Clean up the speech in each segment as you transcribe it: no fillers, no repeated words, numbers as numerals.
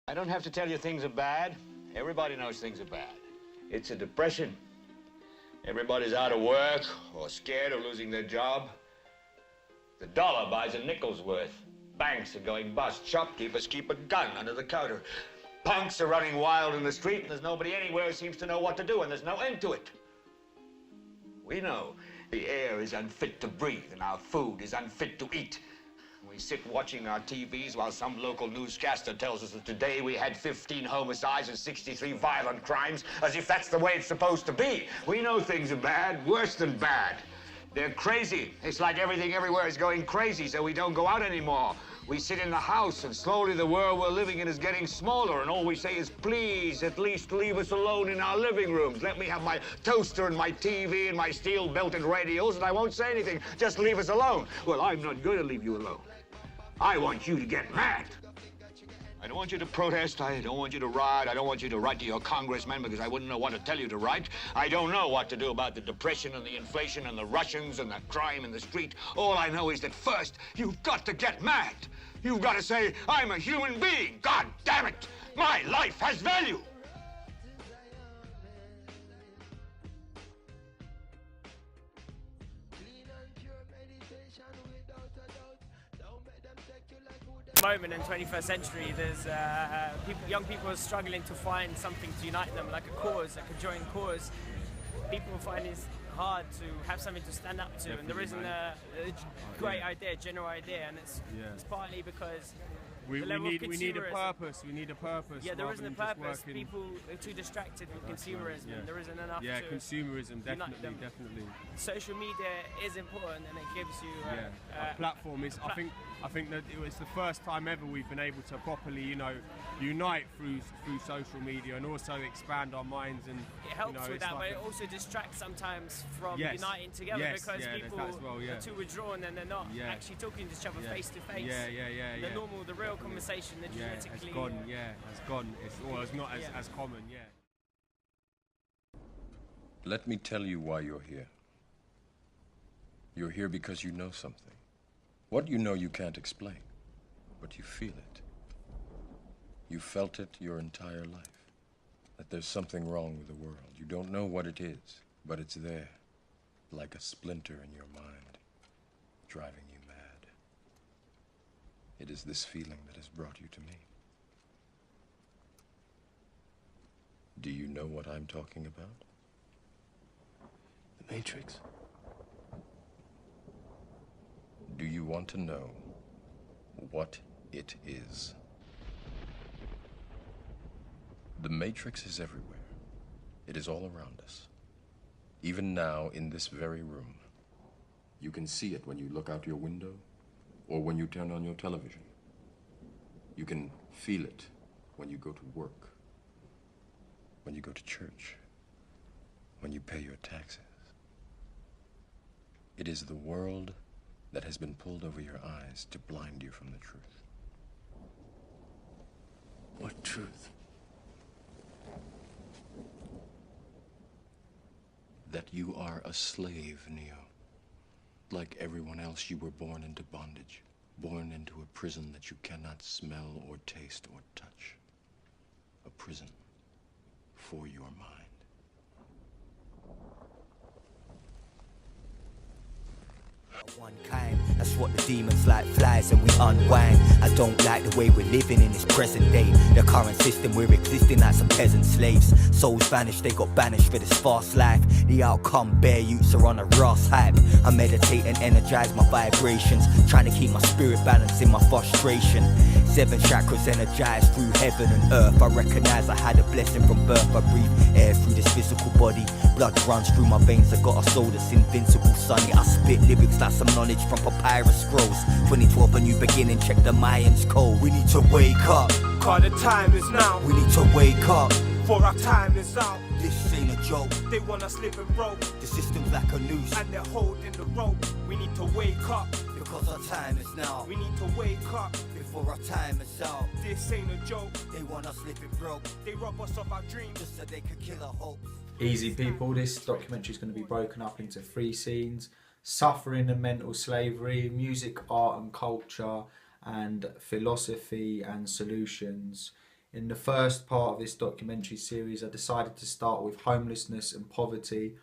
I don't have to tell you things are bad. Everybody knows things are bad. It's a depression. Everybody's out of work or scared of losing their job. The dollar buys a nickel's worth. Banks are going bust. Shopkeepers keep a gun under the counter. Punks are running wild in the street, and there's nobody anywhere who seems to know what to do, and there's no end to it. We know the air is unfit to breathe, and our food is unfit to eat. We sit watching our TVs while some local newscaster tells us that today we had 15 homicides and 63 violent crimes, as if that's the way it's supposed to be. We know things are bad, worse than bad. They're crazy. It's like everything everywhere is going crazy, so we don't go out anymore. We sit in the house, and slowly the world we're living in is getting smaller, and all we say is, please, at least leave us alone in our living rooms. Let me have my toaster and my TV and my steel-belted radios, and I won't say anything. Just leave us alone. Well, I'm not going to leave you alone. I want you to get mad. I don't want you to protest. I don't want you to riot. I don't want you to write to your congressman because I wouldn't know what to tell you to write. I don't know what to do about the depression and the inflation and the Russians and the crime in the street. All I know is that first, you've got to get mad. You've got to say, I'm a human being. God damn it. My life has value. Moment in 21st century, there's young people are struggling to find something to unite them, like a cause, like a joint cause. People find it hard to have something to stand up to. Definitely, and there isn't a great idea, general idea, and it's partly because we need a purpose. We need a purpose. Yeah, there isn't a purpose. People are too distracted with consumerism. And there isn't enough. Yeah, consumerism, definitely. Social media is important, and it gives you a platform. I think that it was the first time ever we've been able to properly, unite through social media and also expand our minds. And it helps with that, but it also distracts sometimes from uniting together because people are too withdrawn and they're not actually talking to each other face to face. The real conversation that genetically has gone. It's not as common. Let me tell you why you're here. You're here because you know something. What you know you can't explain, but you feel it. You felt it your entire life, that there's something wrong with the world. You don't know what it is, but it's there, like a splinter in your mind, driving you mad. It is this feeling that has brought you to me. Do you know what I'm talking about? The Matrix. Do you want to know what it is? The Matrix is everywhere. It is all around us. Even now, in this very room. You can see it when you look out your window or when you turn on your television. You can feel it when you go to work, when you go to church, when you pay your taxes. It is the world that has been pulled over your eyes to blind you from the truth. What truth? That you are a slave, Neo. Like everyone else, you were born into bondage, born into a prison that you cannot smell or taste or touch. A prison for your mind. One kind, that's what the demons like flies and we unwind. I don't like the way we're living in this present day. The current system we're existing like some peasant slaves. Souls vanished, they got banished for this fast life. The outcome, bare youths are on a Ross hype. I meditate and energize my vibrations, trying to keep my spirit balanced in my frustration. 7 chakras energized through heaven and earth. I recognize I had a blessing from birth. I breathe air through this physical body. Blood runs through my veins. I got a soul that's invincible, sonny. I spit lyrics like some knowledge from papyrus scrolls. 2012, a new beginning, check the Mayans code. We need to wake up, cause the time is now. We need to wake up, for our time is out. This ain't a joke. They want us living broke. The system's like a noose, and they're holding the rope. We need to wake up, because our time is now. We need to wake up, before our time is out. This ain't a joke. They want us living broke. They rob us of our dreams, just so they could kill our hopes. Easy people, this documentary is going to be broken up into 3 scenes: suffering and mental slavery, music, art and culture, and philosophy and solutions. In the first part of this documentary series, I decided to start with homelessness and poverty,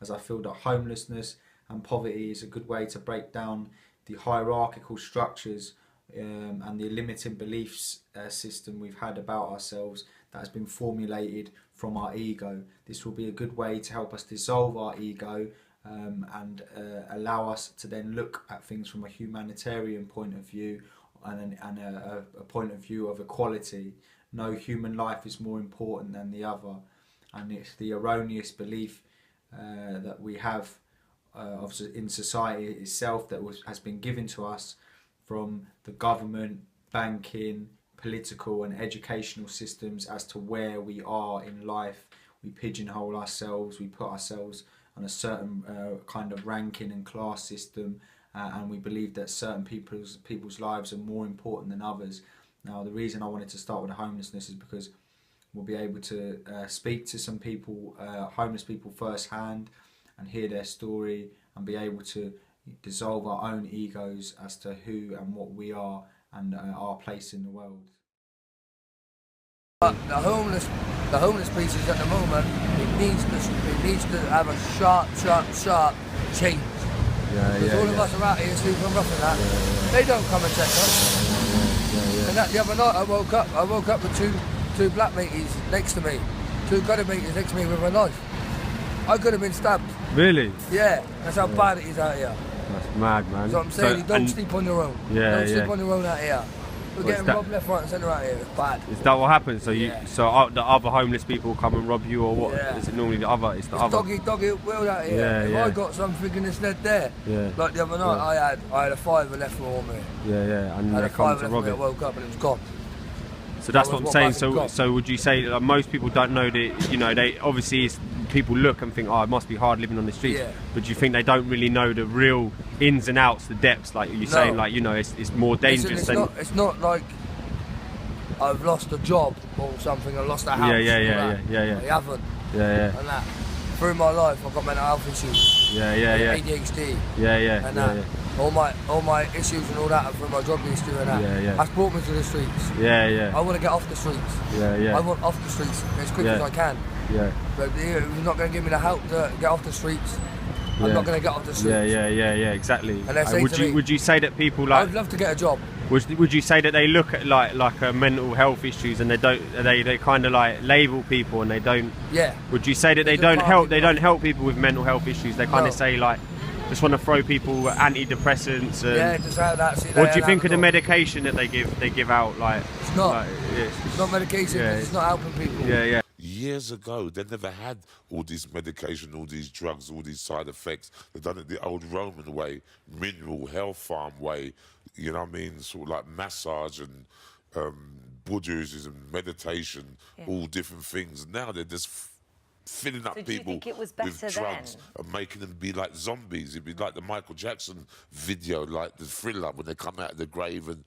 as I feel that homelessness and poverty is a good way to break down the hierarchical structures and the limiting beliefs system we've had about ourselves that has been formulated from our ego. This will be a good way to help us dissolve our ego and allow us to then look at things from a humanitarian point of view and a point of view of equality. No human life is more important than the other, and it's the erroneous belief that we have in society itself that has been given to us from the government, banking, political and educational systems as to where we are in life. We pigeonhole ourselves, we put ourselves on a certain kind of ranking and class system, and we believe that certain people's lives are more important than others. Now, the reason I wanted to start with the homelessness is because we'll be able to speak to some people, homeless people firsthand, and hear their story and be able to dissolve our own egos as to who and what we are and our place in the world. But the homeless pieces at the moment, it needs to have a sharp change. Because all of us are out here sleeping rough and that. They don't come and check us. And that the other night I woke up with two black mateys next to me, two gutter mateys next to me with a knife. I could have been stabbed. Really? Yeah, that's how bad it is out here. That's mad, man. So I'm saying, you don't sleep on your own. Don't sleep on your own out here. We're getting robbed left, right and centre out here. It's bad. Is that what happens? So the other homeless people come and rob you, or what? Yeah. Is it normally the other? It's the other. Doggy world out here. If I got something in this net there, like the other night, I had a fiver left for me. And I had they a come fiver to left rob for me. I it. woke up and it was gone. So that's what I'm saying. So would you say that most people don't know that? You know, they obviously people look and think, oh, it must be hard living on the streets. Yeah. But do you think they don't really know the real ins and outs, the depths? Like you're saying, like, you know, it's more dangerous. It's not like I've lost a job or something. I lost a house. I haven't. And that through my life, I've got mental health issues. ADHD. And that. All my issues and all that are through my drug history and that. That's brought me to the streets. I want to get off the streets. I want off the streets as quick as I can. But if you're not going to give me the help to get off the streets, I'm not going to get off the streets. Exactly. And would you say that people like? I'd love to get a job. Would you say that they look at like mental health issues and they kind of like label people and they don't? Yeah. Would you say that they don't help people with mental health issues? They kind of say like, just want to throw people antidepressants. And just out that. What do you think of the medication that they give out? Like it's not. It's not medication. It's not helping people. Years ago, they never had all this medication, all these drugs, all these side effects. They've done it the old Roman way, mineral health farm way. You know what I mean? Sort of like massage and Buddhism, meditation, all different things. Now they're just filling up people with drugs and making them be like zombies. It'd be like the Michael Jackson video, like the Thriller, when they come out of the grave and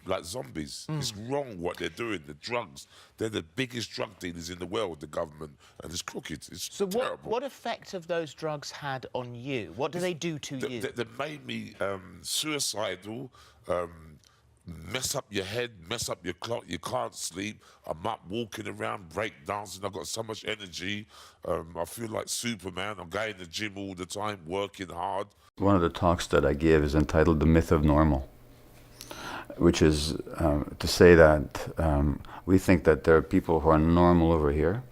like zombies. It's wrong what they're doing. The drugs, they're the biggest drug dealers in the world, the government, and it's crooked. It's terrible. What effect have those drugs had on you? What do they do to you? They made me suicidal, mess up your head, mess up your clock, you can't sleep. I'm up walking around, break dancing, I've got so much energy. I feel like Superman. I'm going to the gym all the time, working hard. One of the talks that I give is entitled The Myth of Normal, which is to say that we think that there are people who are normal over here,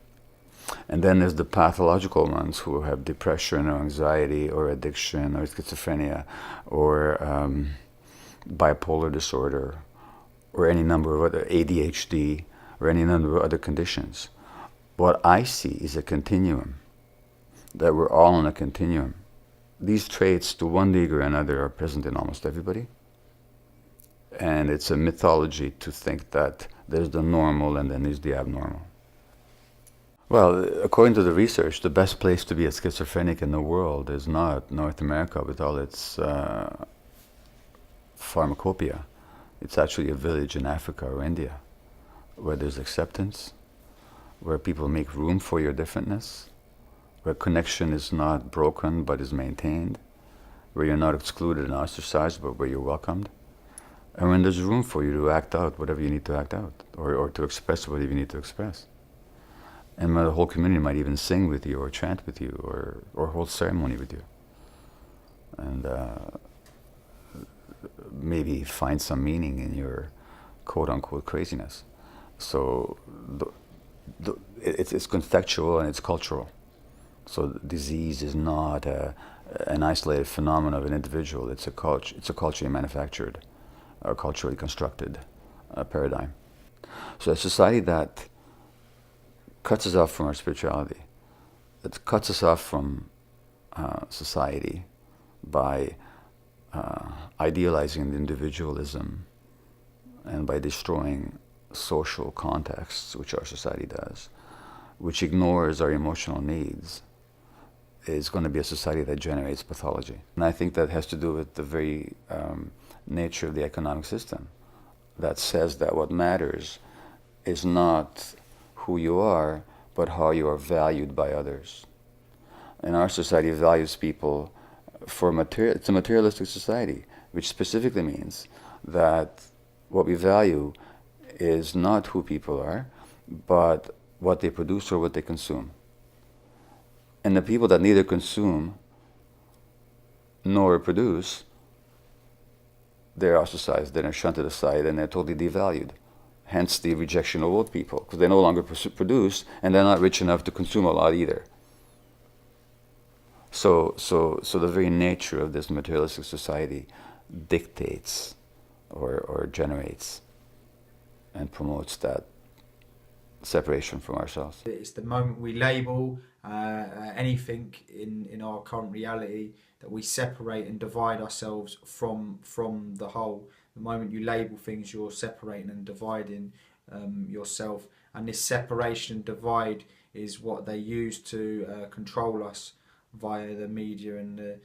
and then there's the pathological ones who have depression or anxiety or addiction or schizophrenia or bipolar disorder, or any number of other ADHD, or any number of other conditions. What I see is a continuum, that we're all on a continuum. These traits, to one degree or another, are present in almost everybody. And it's a mythology to think that there's the normal and then there's the abnormal. Well, according to the research, the best place to be a schizophrenic in the world is not North America with all its pharmacopoeia. It's actually a village in Africa or India where there's acceptance, where people make room for your differentness, where connection is not broken but is maintained, where you're not excluded and ostracized but where you're welcomed, and when there's room for you to act out whatever you need to act out, or to express whatever you need to express. And the whole community might even sing with you, or chant with you, or hold ceremony with you. And maybe find some meaning in your quote-unquote craziness. So it's contextual and it's cultural. So disease is not an isolated phenomenon of an individual. It's a culturally manufactured or culturally constructed paradigm. So a society that cuts us off from our spirituality, that cuts us off from society by idealizing individualism and by destroying social contexts, which our society does, which ignores our emotional needs, is going to be a society that generates pathology. And I think that has to do with the very nature of the economic system that says that what matters is not who you are, but how you are valued by others. And our society values people for material. It's a materialistic society, which specifically means that what we value is not who people are, but what they produce or what they consume. And the people that neither consume nor produce, they're ostracized, they're shunted aside, and they're totally devalued. Hence the rejection of old people, because they no longer produce, and they're not rich enough to consume a lot either. So the very nature of this materialistic society dictates or generates and promotes that separation from ourselves. It's the moment we label anything in our current reality that we separate and divide ourselves from the whole. The moment you label things, you're separating and dividing yourself, and this separation and divide is what they use to control us via the media and the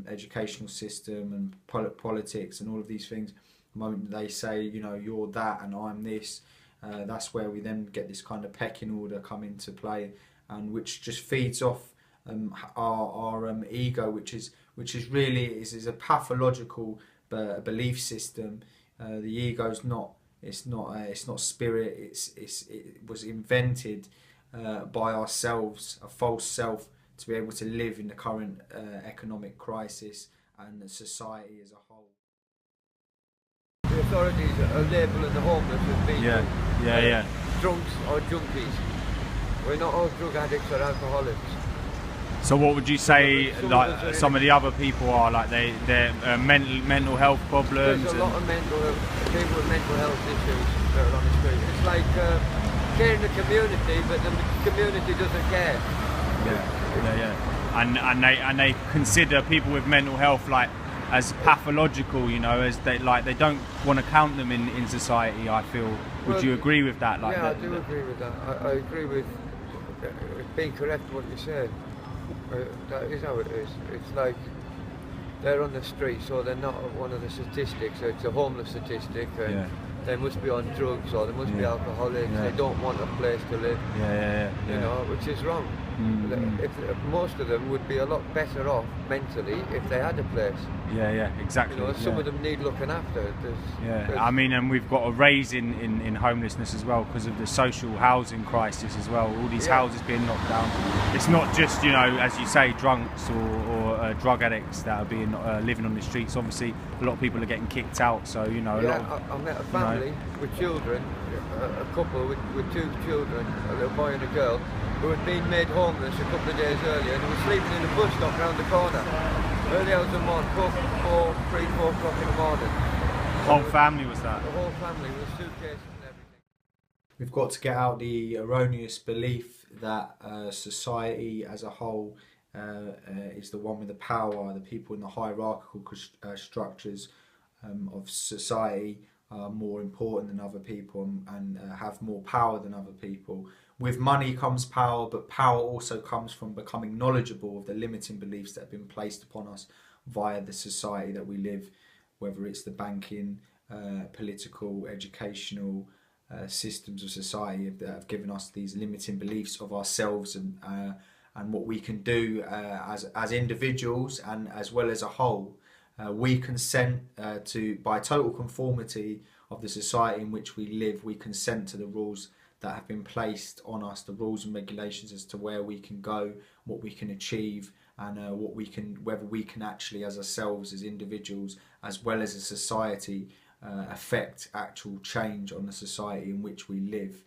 educational system and politics and all of these things. The moment they say, you know, you're that and I'm this, that's where we then get this kind of pecking order come into play, and which just feeds off our ego, which is really is a pathological belief system. The ego is not. It's not spirit. It was invented by ourselves, a false self, to be able to live in the current economic crisis and the society as a whole. The authorities are labelling the homeless as being drunks or junkies. We're not all drug addicts or alcoholics. So what would you say like some of the other people are, like they're mental health problems? There's a lot of people with mental health issues that are on the street. It's like caring the community, but the community doesn't care. And they consider people with mental health like as pathological, you know, as they don't want to count them in society. I feel. Would you agree with that? Like, yeah, I do agree with that. I agree with being correct what you said. That is how it is. It's like they're on the street, so they're not one of the statistics. So it's a homeless statistic, and they must be on drugs or they must be alcoholics. They don't want a place to live. You know, which is wrong. If most of them would be a lot better off mentally if they had a place. Exactly. You know, some of them need looking after. I mean, and we've got a raise in homelessness as well because of the social housing crisis as well. All these houses being knocked down. It's not just, you know, as you say, drunks or drug addicts that are being living on the streets. Obviously, a lot of people are getting kicked out. So you know, I met a family with children, a couple with two children, a little boy and a girl, who had been made homeless a couple of days earlier, and they were sleeping in a bus stop round the corner. Early hours of the morning, 4 o'clock in the morning. The whole family was that? The whole family with suitcases and everything. We've got to get out the erroneous belief that society as a whole is the one with the power. The people in the hierarchical structures of society are more important than other people and have more power than other people. With money comes power, but power also comes from becoming knowledgeable of the limiting beliefs that have been placed upon us via the society that we live, whether it's the banking, political, educational systems of society that have given us these limiting beliefs of ourselves and what we can do as individuals and as well as a whole. We consent by total conformity of the society in which we live, we consent to the rules that have been placed on us, the rules and regulations as to where we can go, what we can achieve, and whether we can actually, as ourselves, as individuals, as well as a society, affect actual change on the society in which we live.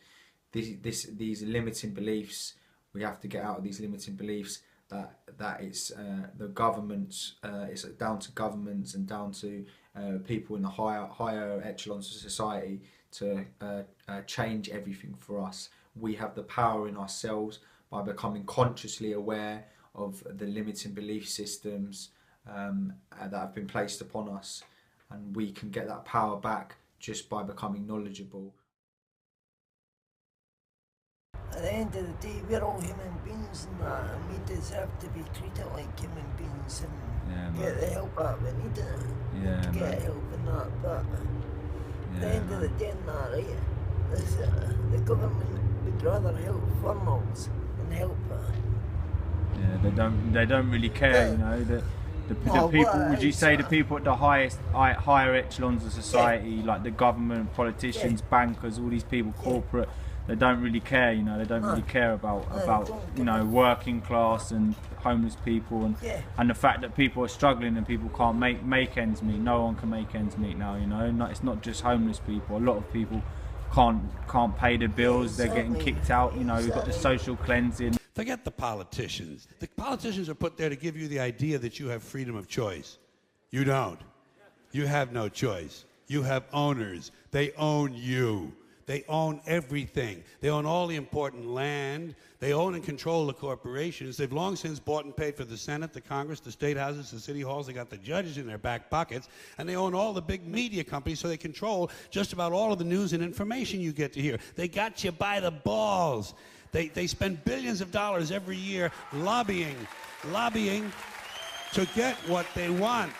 These limiting beliefs, we have to get out of these limiting beliefs that it's the governments, it's down to governments and down to people in the higher echelons of society to change everything for us. We have the power in ourselves by becoming consciously aware of the limiting belief systems that have been placed upon us, and we can get that power back just by becoming knowledgeable. At the end of the day, we're all human beings and that, and we deserve to be treated like human beings and get the help that we need to get help and that. But at the end of the day, right, the government would rather help foreigners than help. They don't really care, you know. The people, would you say the people at the higher echelons of society, like the government, politicians, bankers, all these people, corporate, they don't really care, you know. They don't really care about you know, working class and homeless people, and the fact that people are struggling and people can't make ends meet. No one can make ends meet now, you know. It's not just homeless people. A lot of people can't pay their bills. They're getting kicked out. You know, we've got the social cleansing. Forget the politicians. The politicians are put there to give you the idea that you have freedom of choice. You don't. You have no choice. You have owners. They own you. They own everything. They own all the important land. They own and control the corporations. They've long since bought and paid for the Senate, the Congress, the state houses, the city halls. They got the judges in their back pockets. And they own all the big media companies, so they control just about all of the news and information you get to hear. They got you by the balls. They spend billions of dollars every year lobbying to get what they want.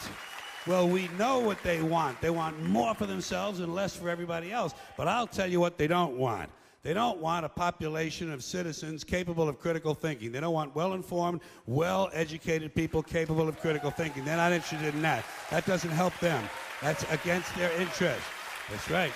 Well, we know what they want. They want more for themselves and less for everybody else. But I'll tell you what they don't want. They don't want a population of citizens capable of critical thinking. They don't want well-informed, well-educated people capable of critical thinking. They're not interested in that. That doesn't help them. That's against their interest. That's right.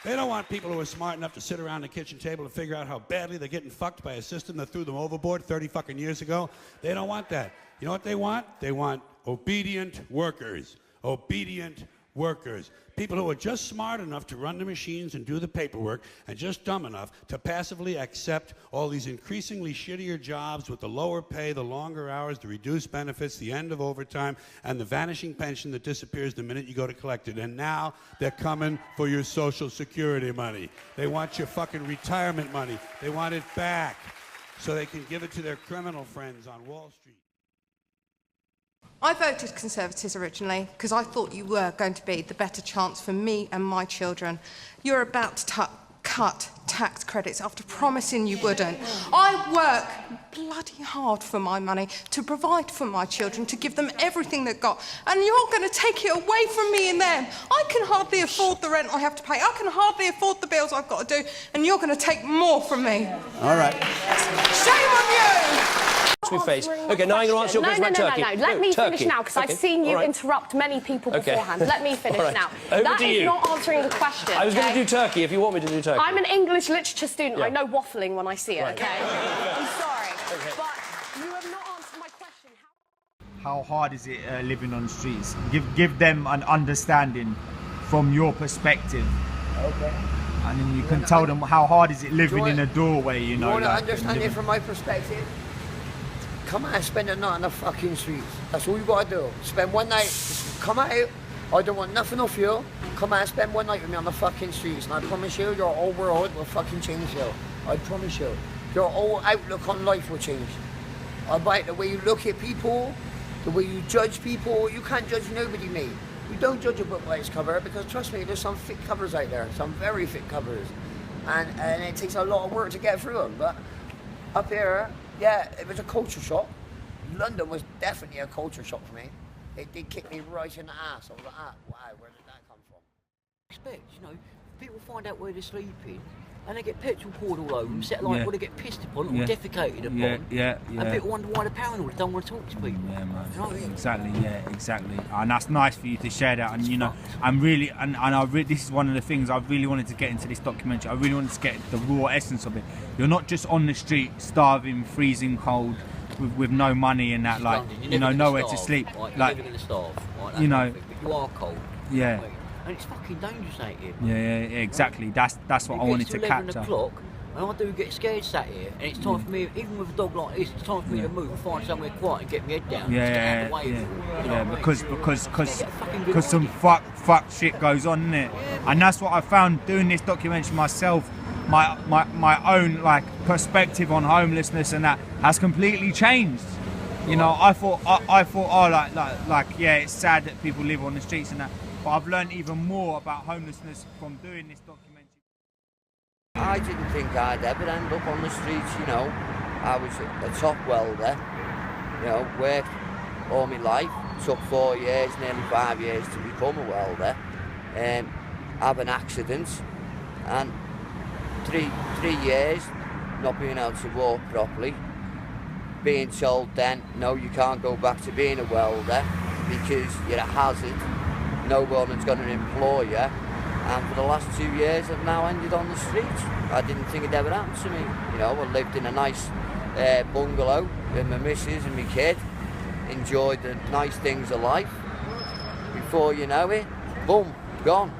They don't want people who are smart enough to sit around the kitchen table and figure out how badly they're getting fucked by a system that threw them overboard 30 fucking years ago. They don't want that. You know what they want? They want obedient workers. Obedient workers. People who are just smart enough to run the machines and do the paperwork, and just dumb enough to passively accept all these increasingly shittier jobs with the lower pay, the longer hours, the reduced benefits, the end of overtime, and the vanishing pension that disappears the minute you go to collect it. And now they're coming for your Social Security money. They want your fucking retirement money. They want it back so they can give it to their criminal friends on Wall Street. I voted Conservatives originally because I thought you were going to be the better chance for me and my children. You're about to cut tax credits after promising you wouldn't. I work bloody hard for my money to provide for my children, to give them everything they've got, and you're going to take it away from me and them. I can hardly afford the rent I have to pay. I can hardly afford the bills I've got to do, and you're going to take more from me. All right. Shame on you! Face. Okay, now I'm going to answer your question about Turkey. No. Let me finish now, because I've seen you interrupt many people beforehand. Let me finish now. That is not answering the question. I was going to do Turkey, if you want me to do Turkey. I'm an English literature student. I know waffling when I see it, okay? I'm sorry. But you have not answered my question. How hard is it living on the streets? Give them an understanding from your perspective. Okay. And then you can tell them how hard is it living in a doorway, you know. You want to understand it from my perspective? Come out and spend a night on the fucking streets. That's all you got to do. Spend one night, come out. I don't want nothing off you. Come out and spend one night with me on the fucking streets. And I promise you, your whole world will fucking change you. I promise you. Your whole outlook on life will change. About the way you look at people, the way you judge people. You can't judge nobody, mate. You don't judge a book by its cover, because trust me, there's some fit covers out there. Some very fit covers. And it takes a lot of work to get through them. But up here, yeah, it was a culture shock. London was definitely a culture shock for me. It did kick me right in the ass. I was like, wow, where did that come from? Expect, you know, people find out where they're sleeping, and they get petrol poured all over them, set like, well, they get pissed upon or defecated upon. And people wonder why they're paranoid, they don't want to talk to people. Yeah, man. You know what I mean? Exactly. And that's nice for you to share that. And, you know, I'm really, this is one of the things I really wanted to get into this documentary. I really wanted to get the raw essence of it. You're not just on the street, starving, freezing cold, with no money and that, like, you know, nowhere to sleep. Right? You're Like, never going to starve, right? you know, but you are cold. yeah. And it's fucking dangerous out here. Yeah, exactly. That's what I wanted to capture. 11 o'clock, and I do get scared sat here, and it's time for me, even with a dog like this, it's time for me to move and find somewhere quiet and get my head down. Just get out of the way. You know Because some fuck shit goes on, innit? And that's what I found doing this documentary myself. My own like perspective on homelessness and that has completely changed. You know, I thought yeah, it's sad that people live on the streets and that, but I've learned even more about homelessness from doing this documentary. I didn't think I'd ever end up on the streets, you know. I was a top welder, you know, worked all my life, took 4 years, nearly 5 years to become a welder, have an accident, and three years not being able to walk properly, being told then, no, you can't go back to being a welder because you're a hazard, no one's going to employ you, and for the last 2 years I've now ended on the streets. I didn't think it'd ever happen to me. You know, I lived in a nice bungalow with my missus and my kid, enjoyed the nice things of life. Before you know it, boom, gone.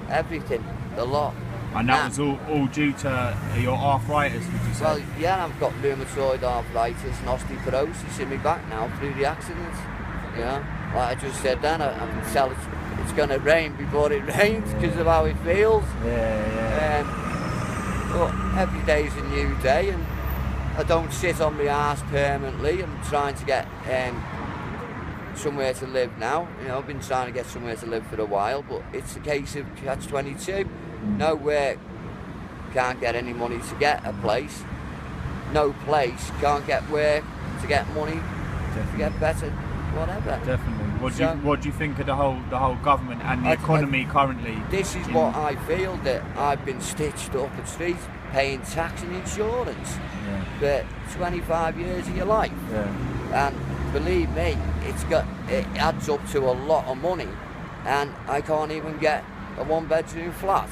Everything, the lot. And that was all due to your arthritis, would you say? Well, yeah, I've got rheumatoid arthritis and osteoporosis in my back now through the accident. You know, like I just said then, I can tell it's going to rain before it rains because of how it feels. But every day's a new day, and I don't sit on my arse permanently. I'm trying to get somewhere to live now. You know, I've been trying to get somewhere to live for a while, but it's a case of catch-22. No work, can't get any money to get a place. No place, can't get work to get money to get better, whatever. Definitely. What do you think of the whole government and the economy currently? This is what I feel, that I've been stitched up at street, paying tax and insurance for 25 years of your life. And believe me, it adds up to a lot of money, and I can't even get a one-bedroom flat.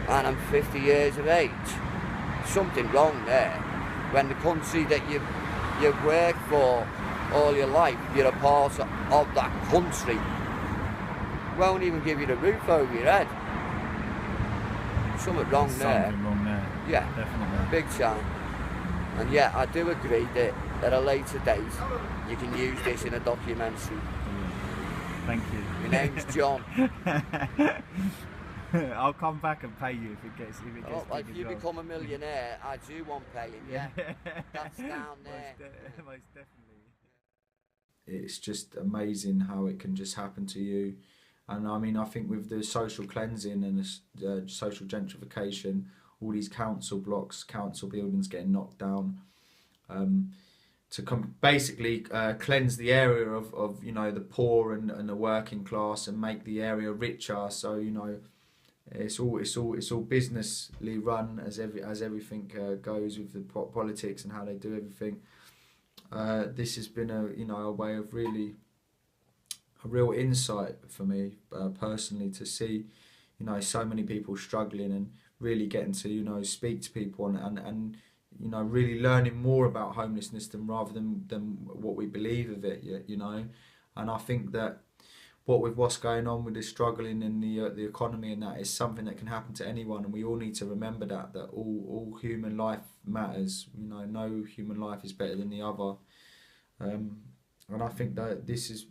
And I'm 50 years of age. Something wrong there. When the country that you've worked for all your life, you're a part of that country, won't even give you the roof over your head. Something wrong there. Something wrong there. Yeah, definitely. Big time. And yeah, I do agree that at a later date you can use this in a documentary. Thank you. My name's John. I'll come back and pay you if it gets if you become a millionaire, I do want paying, yeah. That's down there. Most definitely. It's just amazing how it can just happen to you. And I mean, I think with the social cleansing and the social gentrification, all these council blocks, council buildings getting knocked down, to basically cleanse the area of you know, the poor and the working class, and make the area richer. So, you know, it's all businessly run as everything goes with the politics and how they do everything. This has been a way of a real insight for me personally, to see, you know, so many people struggling and really getting to, you know, speak to people and you know, really learning more about homelessness rather than what we believe of it, you know. And I think that what's going on with the struggling in the economy and that is something that can happen to anyone, and we all need to remember that all human life matters. You know, no human life is better than the other. And I think that this is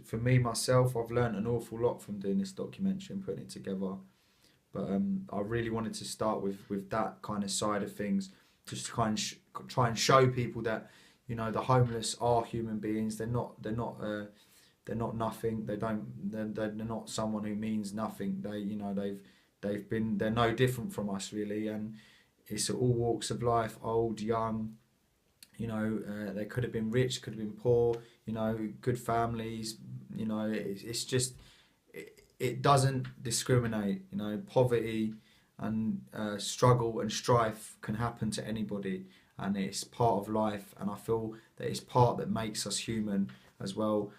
for me myself, I've learned an awful lot from doing this documentary and putting it together. But I really wanted to start with that kind of side of things, just to try and show people that, you know, the homeless are human beings. They're not nothing. They're not someone who means nothing. They're no different from us really, and it's all walks of life, old, young. You know, they could have been rich, could have been poor. You know, good families. You know, it's just it doesn't discriminate. You know, poverty and struggle and strife can happen to anybody, and it's part of life. And I feel that it's part that makes us human as well.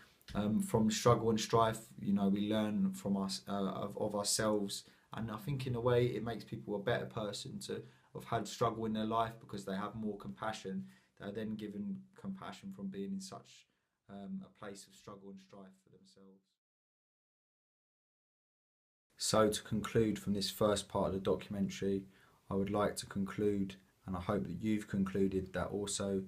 From struggle and strife, you know, we learn from us of ourselves, and I think in a way it makes people a better person to have had struggle in their life, because they have more compassion. They're then given compassion from being in such a place of struggle and strife for themselves. So to conclude from this first part of the documentary, I would like to conclude, and I hope that you've concluded, that also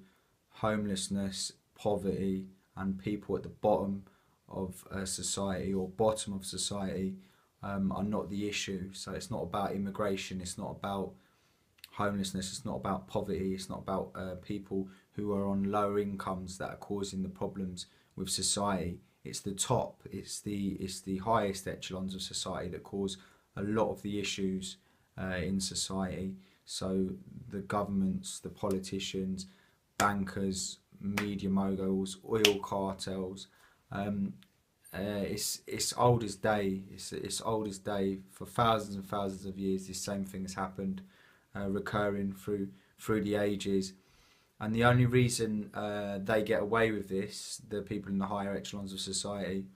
homelessness, poverty, and people at the bottom of society or bottom of society are not the issue. So it's not about immigration, it's not about homelessness, it's not about poverty, it's not about people who are on lower incomes that are causing the problems with society. It's the top, it's the highest echelons of society that cause a lot of the issues in society. So the governments, the politicians, bankers, media moguls, oil cartels, it's old as day. It's old as day. For thousands and thousands of years, this same thing has happened, recurring through the ages. And the only reason they get away with this, the people in the higher echelons of society,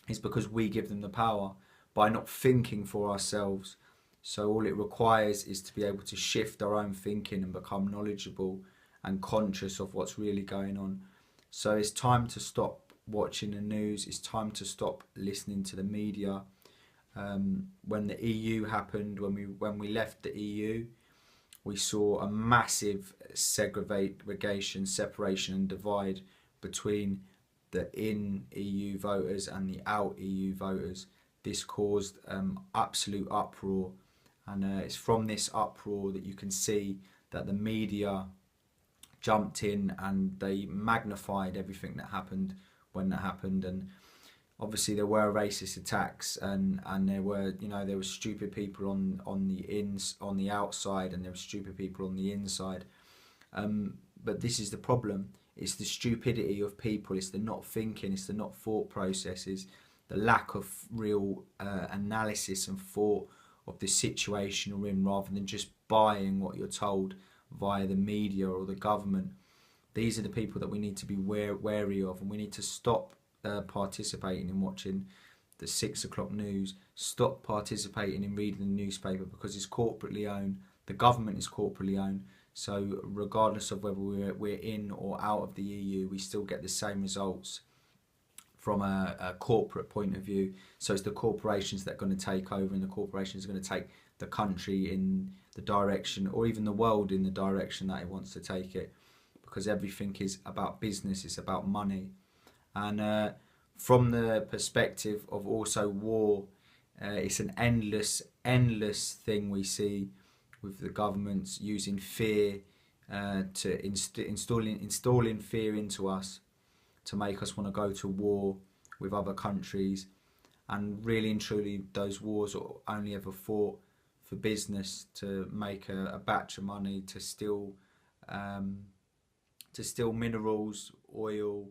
is because we give them the power by not thinking for ourselves. So all it requires is to be able to shift our own thinking and become knowledgeable and conscious of what's really going on. So it's time to stop watching the news. It's time to stop listening to the media. When the EU happened, when we left the EU, we saw a massive segregation, separation and divide between the in-EU voters and the out-EU voters. This caused absolute uproar, and it's from this uproar that you can see that the media jumped in and they magnified everything that happened when that happened. And obviously there were racist attacks, and there were, you know, there were stupid people on the outside, and there were stupid people on the inside. But this is the problem. It's the stupidity of people. It's the not thinking. It's the not thought processes. The lack of real analysis and thought of the situation you're in, rather than just buying what you're told via the media or the government. These are the people that we need to be wary of, and we need to stop participating in watching the 6 o'clock news. Stop participating in reading the newspaper, because it's corporately owned. The government is corporately owned. So regardless of whether we're in or out of the EU, we still get the same results from a corporate point of view. So it's the corporations that are going to take over, and the corporations are going to take the country in the direction, or even the world in the direction that it wants to take it, because everything is about business, it's about money. And from the perspective of also war, it's an endless thing we see with the governments using fear to installing fear into us, to make us want to go to war with other countries. And really and truly, those wars are only ever fought for business, to make a batch of money, to steal minerals, oil,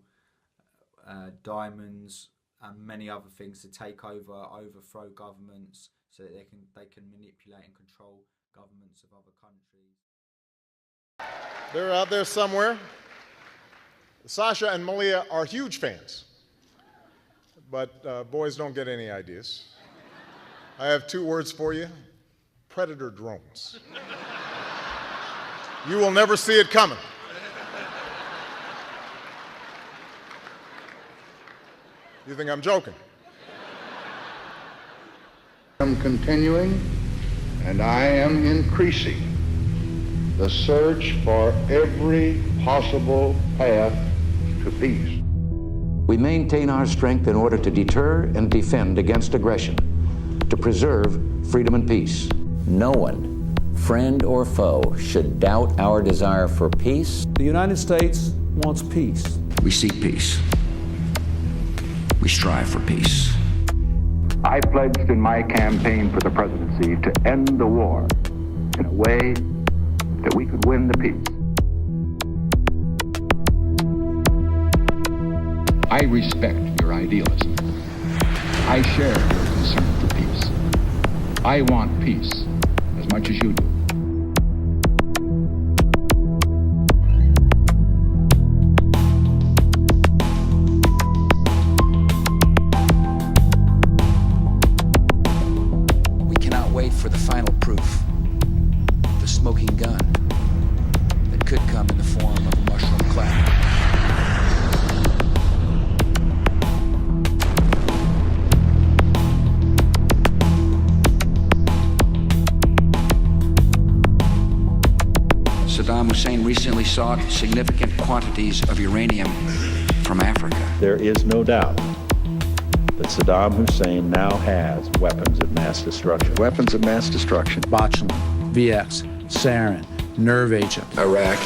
diamonds, and many other things, to take over, overthrow governments, so that they can manipulate and control governments of other countries. They're out there somewhere. Sasha and Malia are huge fans, but boys don't get any ideas. I have 2 words for you: predator drones. You will never see it coming. You think I'm joking? I'm continuing, and I am increasing the search for every possible path to peace. We maintain our strength in order to deter and defend against aggression, to preserve freedom and peace. No one, friend or foe, should doubt our desire for peace. The United States wants peace. We seek peace. We strive for peace. I pledged in my campaign for the presidency to end the war in a way that we could win the peace. I respect your idealism. I share your concern for peace. I want peace as much as you do. We cannot wait for the final proof, the smoking gun that could come in the form of a mushroom cloud. Saddam Hussein recently sought significant quantities of uranium from Africa. There is no doubt that Saddam Hussein now has weapons of mass destruction. Weapons of mass destruction. Botulinum, VX, sarin, nerve agent. Iraq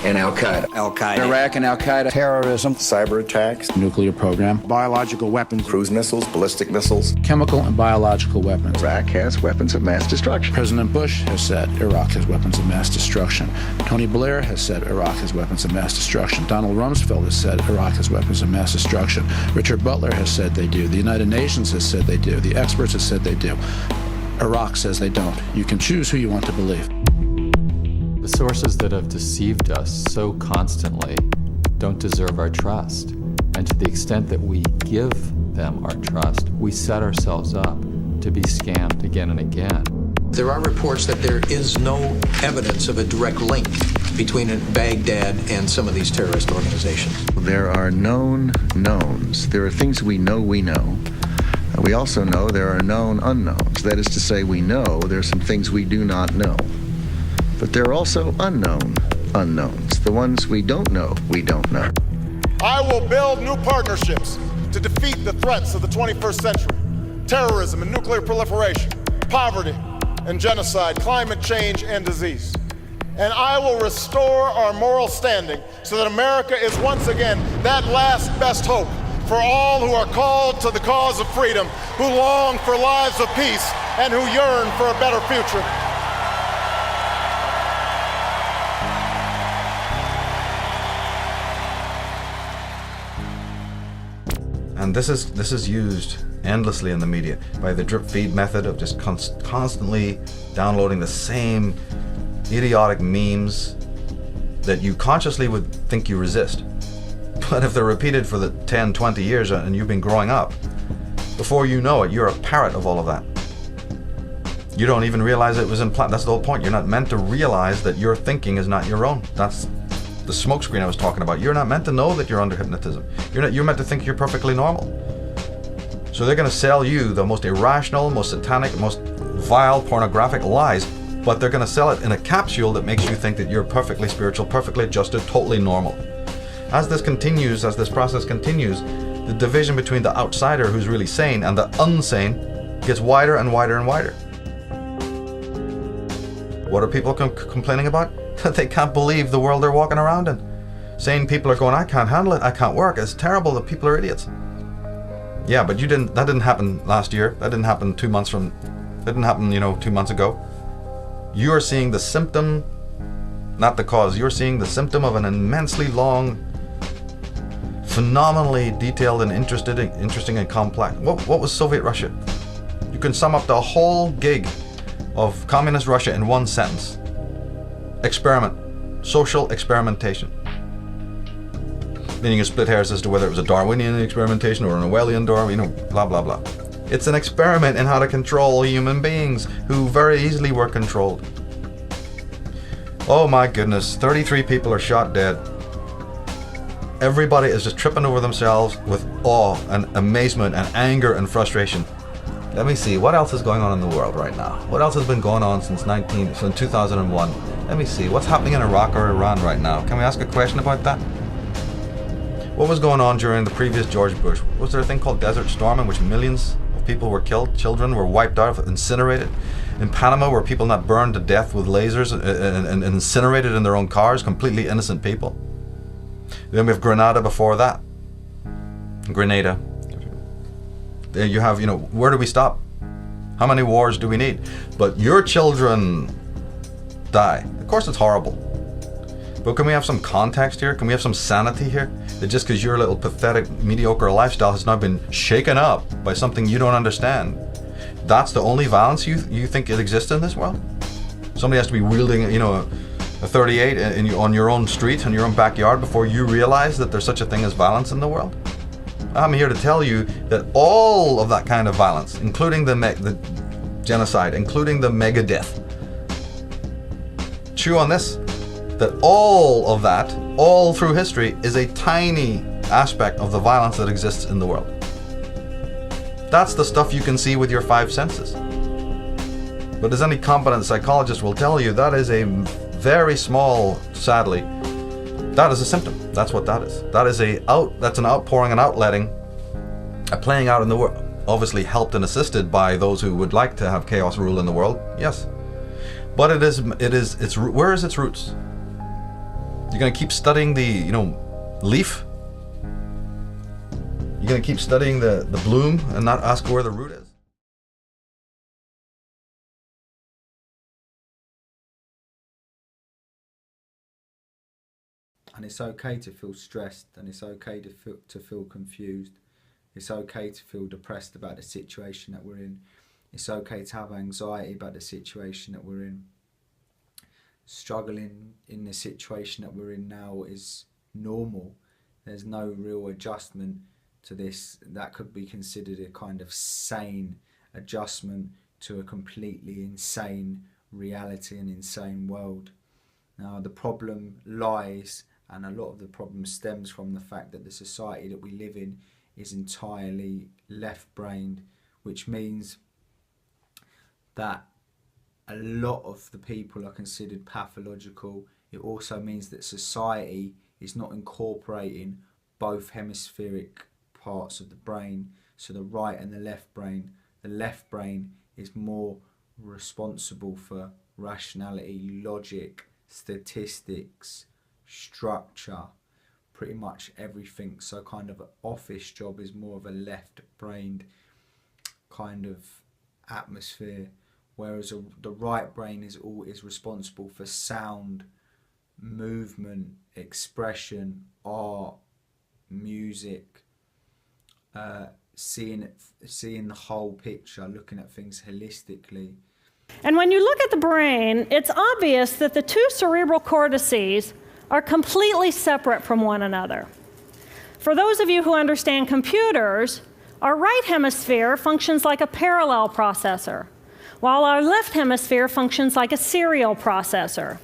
and Al-Qaeda. Iraq and Al-Qaeda. Terrorism. Cyber attacks. Nuclear program. Biological weapons. Cruise missiles, ballistic missiles. Chemical and biological weapons. Iraq has weapons of mass destruction. President Bush has said Iraq has weapons of mass destruction. Tony Blair has said Iraq has weapons of mass destruction. Donald Rumsfeld has said Iraq has weapons of mass destruction. Richard Butler has said they do. The United Nations has said they do. The experts have said they do. Iraq says they don't. You can choose who you want to believe. The sources that have deceived us so constantly don't deserve our trust. And to the extent that we give them our trust, we set ourselves up to be scammed again and again. There are reports that there is no evidence of a direct link between Baghdad and some of these terrorist organizations. There are known knowns. There are things we know we know. We also know there are known unknowns. That is to say, we know there are some things we do not know. But there are also unknown unknowns. The ones we don't know, we don't know. I will build new partnerships to defeat the threats of the 21st century. Terrorism and nuclear proliferation, poverty and genocide, climate change and disease. And I will restore our moral standing so that America is once again that last best hope for all who are called to the cause of freedom, who long for lives of peace, and who yearn for a better future. And this is used endlessly in the media by the drip feed method of just constantly downloading the same idiotic memes that you consciously would think you resist. But if they're repeated for the 10, 20 years and you've been growing up, before you know it, you're a parrot of all of that. You don't even realize it was implanted. That's the whole point. You're not meant to realize that your thinking is not your own. That's the smokescreen I was talking about. You're not meant to know that you're under hypnotism. You're meant to think you're perfectly normal. So they're going to sell you the most irrational, most satanic, most vile, pornographic lies, but they're going to sell it in a capsule that makes you think that you're perfectly spiritual, perfectly adjusted, totally normal. As this continues, as this process continues, the division between the outsider who's really sane and the unsane gets wider and wider and wider. What are people complaining about? That they can't believe the world they're walking around in. Sane people are going, I can't handle it, I can't work, it's terrible, the people are idiots. Yeah, but that didn't happen last year, that didn't happen 2 months ago. You are seeing the symptom, not the cause. You're seeing the symptom of an immensely long, phenomenally detailed and interesting and complex. What was Soviet Russia? You can sum up the whole gig of communist Russia in one sentence. Experiment. Social experimentation. Then you can split hairs as to whether it was a Darwinian experimentation or an Orwellian blah, blah, blah. It's an experiment in how to control human beings who very easily were controlled. Oh my goodness, 33 people are shot dead. Everybody is just tripping over themselves with awe and amazement and anger and frustration. Let me see, what else is going on in the world right now? What else has been going on since 2001? Let me see, what's happening in Iraq or Iran right now? Can we ask a question about that? What was going on during the previous George Bush? Was there a thing called Desert Storm in which millions of people were killed, children were wiped out, incinerated? In Panama, were people not burned to death with lasers and incinerated in their own cars, completely innocent people? Then we have Grenada before that. Grenada. There you have, where do we stop? How many wars do we need? But your children die. Of course it's horrible. But can we have some context here? Can we have some sanity here? That just because your little pathetic, mediocre lifestyle has now been shaken up by something you don't understand, That's the only violence you think it exists in this world? Somebody has to be wielding, you know, a 38 on your own street, in your own backyard, before you realize that there's such a thing as violence in the world? I'm here to tell you that all of that kind of violence, including the genocide, including the mega death, chew on this, that all of that, all through history, is a tiny aspect of the violence that exists in the world. That's the stuff you can see with your 5 senses. But as any competent psychologist will tell you, that is a very small, sadly, that is a symptom. That's what that is. That's an outpouring and outletting, a playing out in the world. Obviously helped and assisted by those who would like to have chaos rule in the world, yes. But where is its roots? You're going to keep studying the, leaf? You're going to keep studying the bloom and not ask where the root is? And it's okay to feel stressed, and it's okay to feel confused. It's okay to feel depressed about the situation that we're in. It's okay to have anxiety about the situation that we're in. Struggling in the situation that we're in now is normal. There's no real adjustment to this that could be considered a kind of sane adjustment to a completely insane reality and insane world. Now the problem lies, and a lot of the problem stems from the fact that the society that we live in is entirely left-brained, which means that a lot of the people are considered pathological. It also means that society is not incorporating both hemispheric parts of the brain, so the right and the left brain. The left brain is more responsible for rationality, logic, statistics, structure, pretty much everything. So kind of an office job is more of a left-brained kind of atmosphere, whereas the right brain is responsible for sound, movement, expression, art, music, seeing the whole picture, looking at things holistically. And when you look at the brain, it's obvious that the 2 cerebral cortices are completely separate from one another. For those of you who understand computers, our right hemisphere functions like a parallel processor, while our left hemisphere functions like a serial processor.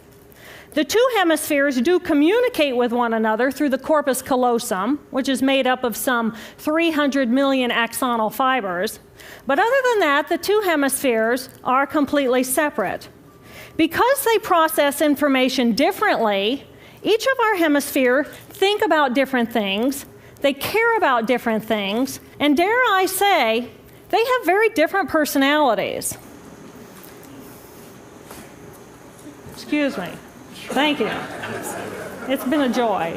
The 2 hemispheres do communicate with one another through the corpus callosum, which is made up of some 300 million axonal fibers. But other than that, the 2 hemispheres are completely separate. Because they process information differently, each of our hemispheres think about different things, they care about different things, and dare I say, they have very different personalities. Excuse me. Thank you. It's been a joy.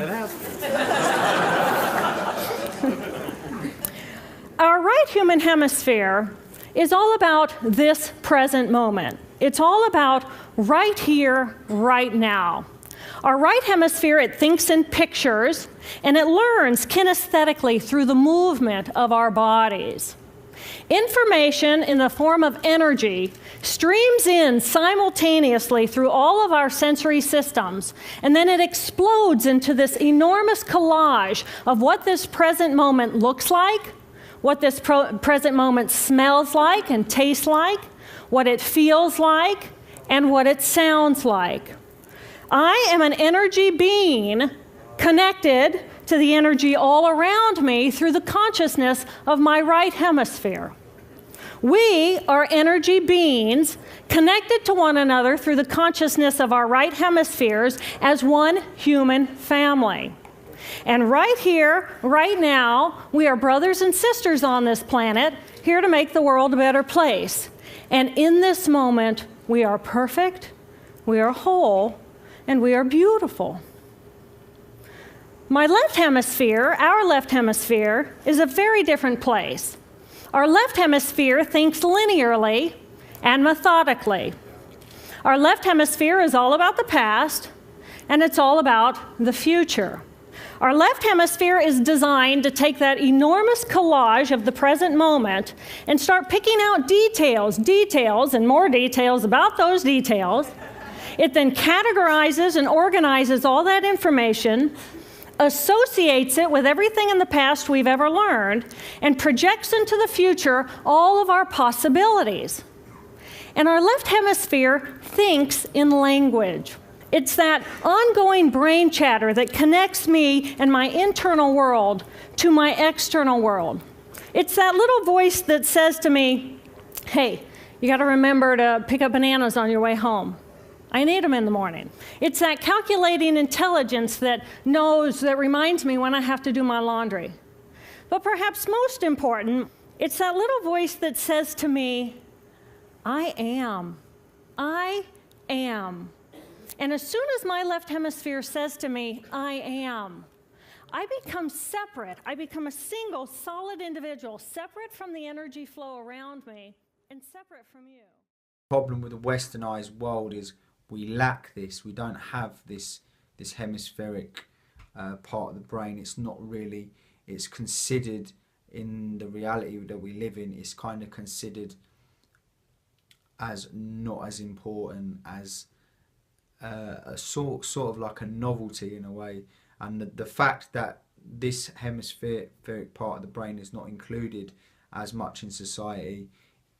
Our right human hemisphere is all about this present moment. It's all about right here, right now. Our right hemisphere, it thinks in pictures, and it learns kinesthetically through the movement of our bodies. Information in the form of energy streams in simultaneously through all of our sensory systems, and then it explodes into this enormous collage of what this present moment looks like, what this present moment smells like and tastes like, what it feels like, and what it sounds like. I am an energy being connected to the energy all around me through the consciousness of my right hemisphere. We are energy beings connected to one another through the consciousness of our right hemispheres as one human family. And right here, right now, we are brothers and sisters on this planet, here to make the world a better place. And in this moment, we are perfect, we are whole, and we are beautiful. My left hemisphere, our left hemisphere, is a very different place. Our left hemisphere thinks linearly and methodically. Our left hemisphere is all about the past, and it's all about the future. Our left hemisphere is designed to take that enormous collage of the present moment and start picking out details, and more details about those details. It then categorizes and organizes all that information, associates it with everything in the past we've ever learned, and projects into the future all of our possibilities. And our left hemisphere thinks in language. It's that ongoing brain chatter that connects me and my internal world to my external world. It's that little voice that says to me, hey, you got to remember to pick up bananas on your way home. I need them in the morning. It's that calculating intelligence that reminds me when I have to do my laundry. But perhaps most important, it's that little voice that says to me, I am. And as soon as my left hemisphere says to me, I am, I become separate. I become a single, solid individual, separate from the energy flow around me and separate from you. The problem with the westernized world is we lack this. We don't have this hemispheric part of the brain. It's not really, it's considered in the reality that we live in, it's kind of considered as not as important as a sort of like a novelty in a way. And the fact that this hemispheric part of the brain is not included as much in society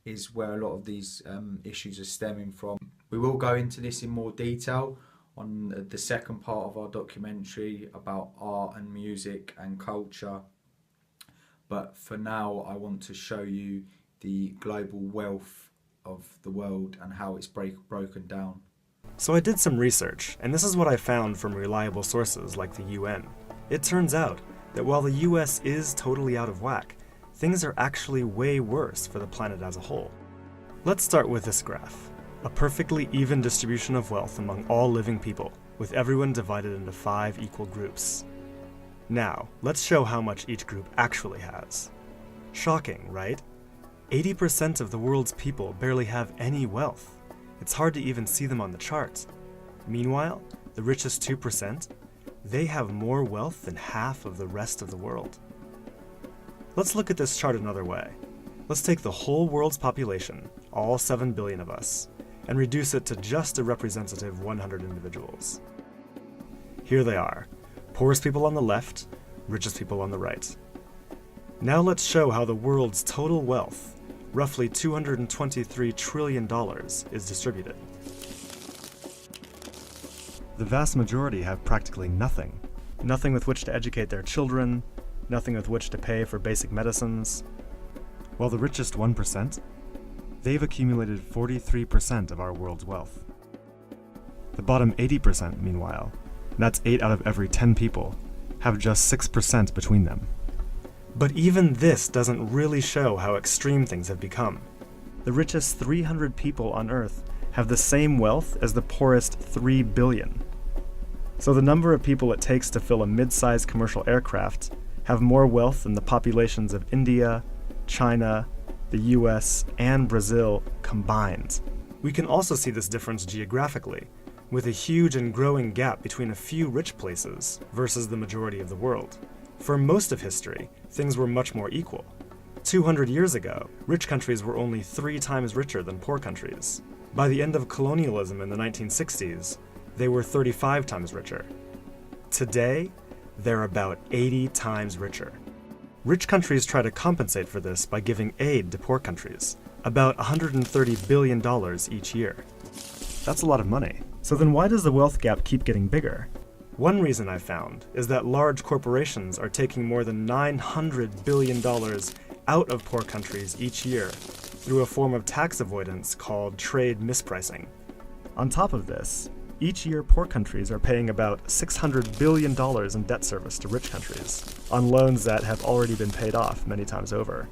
is where a lot of these issues are stemming from. We will go into this in more detail on the second part of our documentary about art and music and culture. But for now, I want to show you the global wealth of the world and how it's broken down. So I did some research, and this is what I found from reliable sources like the UN. It turns out that while the US is totally out of whack, things are actually way worse for the planet as a whole. Let's start with this graph. A perfectly even distribution of wealth among all living people, with everyone divided into 5 equal groups. Now, let's show how much each group actually has. Shocking, right? 80% of the world's people barely have any wealth. It's hard to even see them on the chart. Meanwhile, the richest 2%, they have more wealth than half of the rest of the world. Let's look at this chart another way. Let's take the whole world's population, all 7 billion of us, and reduce it to just a representative 100 individuals. Here they are, poorest people on the left, richest people on the right. Now let's show how the world's total wealth, roughly $223 trillion, is distributed. The vast majority have practically nothing. Nothing with which to educate their children, nothing with which to pay for basic medicines. While the richest 1%, they've accumulated 43% of our world's wealth. The bottom 80%, meanwhile, that's 8 out of every 10 people, have just 6% between them. But even this doesn't really show how extreme things have become. The richest 300 people on Earth have the same wealth as the poorest 3 billion. So the number of people it takes to fill a mid-sized commercial aircraft have more wealth than the populations of India, China, the US, and Brazil combined. We can also see this difference geographically, with a huge and growing gap between a few rich places versus the majority of the world. For most of history, things were much more equal. 200 years ago, rich countries were only 3 times richer than poor countries. By the end of colonialism in the 1960s, they were 35 times richer. Today, they're about 80 times richer. Rich countries try to compensate for this by giving aid to poor countries, about $130 billion each year. That's a lot of money. So then why does the wealth gap keep getting bigger? One reason I found is that large corporations are taking more than $900 billion out of poor countries each year through a form of tax avoidance called trade mispricing. On top of this, each year poor countries are paying about $600 billion in debt service to rich countries on loans that have already been paid off many times over.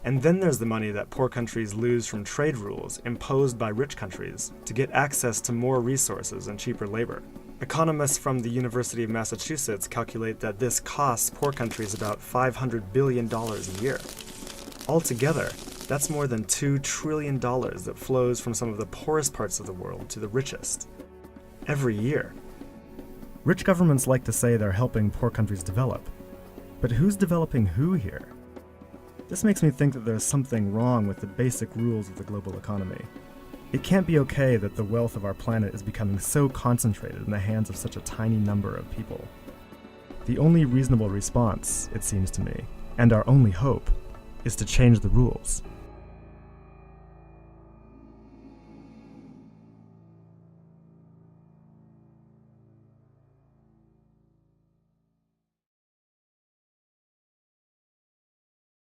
And then there's the money that poor countries lose from trade rules imposed by rich countries to get access to more resources and cheaper labor. Economists from the University of Massachusetts calculate that this costs poor countries about $500 billion a year. Altogether, that's more than $2 trillion that flows from some of the poorest parts of the world to the richest. Every year. Rich governments like to say they're helping poor countries develop. But who's developing who here? This makes me think that there's something wrong with the basic rules of the global economy. It can't be okay that the wealth of our planet is becoming so concentrated in the hands of such a tiny number of people. The only reasonable response, it seems to me, and our only hope, is to change the rules.